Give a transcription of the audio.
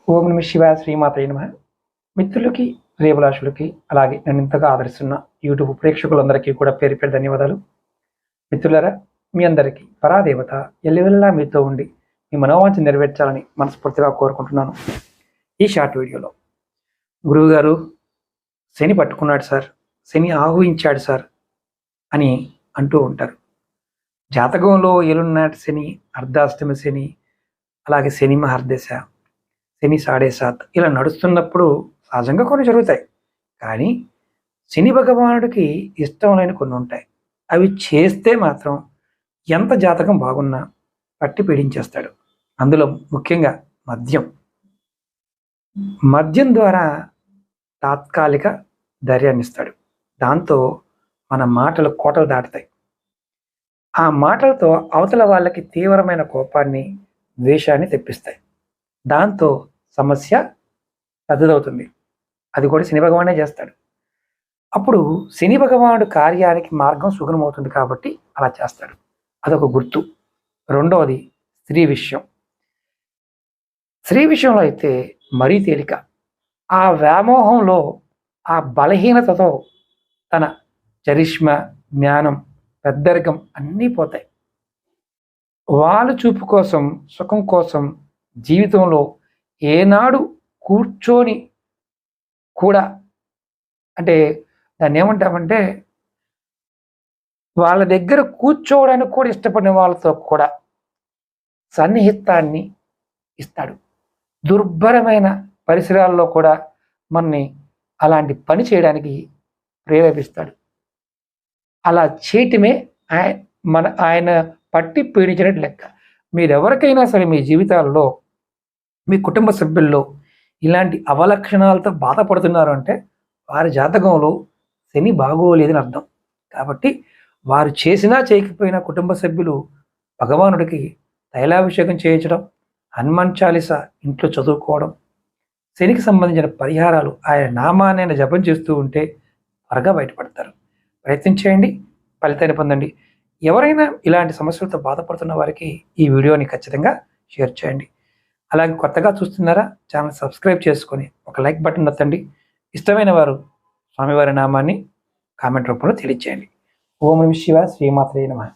ఓం నమ శివాయ, శ్రీమాతయ్య నమః. మిత్రులకి, శ్రేభిలాషులకి, అలాగే నన్ను ఇంతగా ఆదరిస్తున్న యూట్యూబ్ ప్రేక్షకులందరికీ కూడా పేరు పేరు ధన్యవాదాలు. మిత్రులారా, మీ అందరికీ పరాదేవత ఎల్లవెల్లా మీతో ఉండి మీ మనోవాంఛ నెరవేర్చాలని మనస్ఫూర్తిగా కోరుకుంటున్నాను. ఈ షార్ట్ వీడియోలో గురువుగారు శని పట్టుకున్నాడు సార్, శని ఆహ్వానించాడు సార్ అని అంటూ ఉంటారు. జాతకంలో ఏలునాటి శని, అర్ధాష్టమి శని, అలాగే శని మహర్దశ, శని 7.5 ఇలా నడుస్తున్నప్పుడు సహజంగా కొన్ని జరుగుతాయి. కానీ శని భగవానుడికి ఇష్టం లేని కొన్ని ఉంటాయి. అవి చేస్తే మాత్రం ఎంత జాతకం బాగున్నా పట్టి పీడించేస్తాడు. అందులో ముఖ్యంగా మద్యం ద్వారా తాత్కాలిక ధైర్యాన్ని ఇస్తాడు. దాంతో మన మాటలు కోటలు దాటుతాయి. ఆ మాటలతో అవతల వాళ్ళకి తీవ్రమైన కోపాన్ని, ద్వేషాన్ని తెప్పిస్తాయి. దాంతో సమస్య పెద్దదవుతుంది. అది కూడా శని భగవానే చేస్తాడు. అప్పుడు శని భగవానుడు కార్యానికి మార్గం సుగమవుతుంది కాబట్టి అలా చేస్తాడు. అదొక గుర్తు. రెండవది స్త్రీ విషయం. స్త్రీ విషయంలో అయితే మరీ తేలిక. ఆ వ్యామోహంలో, ఆ బలహీనతతో తన చరిష్మ, జ్ఞానం, పెద్దరికం అన్నీ పోతాయి. వాళ్ళ చూపు కోసం, సుఖం కోసం జీవితంలో ఏనాడు కూర్చొని కూడా, అంటే దాన్ని ఏమంటామంటే వాళ్ళ దగ్గర కూర్చోవడానికి కూడా ఇష్టపడిన వాళ్ళతో కూడా సన్నిహితాన్ని ఇస్తాడు. దుర్భరమైన పరిసరాల్లో కూడా మనని అలాంటి పని చేయడానికి ప్రేరేపిస్తాడు. అలా చేయటమే ఆయన పట్టి పీడించినట్టు లెక్క. మీరెవరికైనా సరే మీ జీవితాల్లో, మీ కుటుంబ సభ్యుల్లో ఇలాంటి అవలక్షణాలతో బాధపడుతున్నారు అంటే వారి జాతకంలో శని బాగోలేదని అర్థం. కాబట్టి వారు చేసినా చేయకపోయినా కుటుంబ సభ్యులు భగవానుడికి తైలాభిషేకం చేయించడం, హనుమాన్ చాలీస ఇంట్లో చదువుకోవడం, శనికి సంబంధించిన పరిహారాలు ఆయన నామాన్ని జపం చేస్తూ ఉంటే త్వరగా బయటపడతారు. ప్రయత్నం చేయండి, ఫలితాన్ని పొందండి. ఎవరైనా ఇలాంటి సమస్యలతో బాధపడుతున్న వారికి ఈ వీడియోని ఖచ్చితంగా షేర్ చేయండి. అలాగే కొత్తగా చూస్తున్నారా, ఛానల్ సబ్స్క్రైబ్ చేసుకొని ఒక లైక్ బటన్ నొత్తండి. ఇష్టమైన వారు స్వామివారి నామాన్ని కామెంట్ రూపంలో తెలియచేయండి. ఓం నమః శివాయ, శ్రీమాత్రే నమః.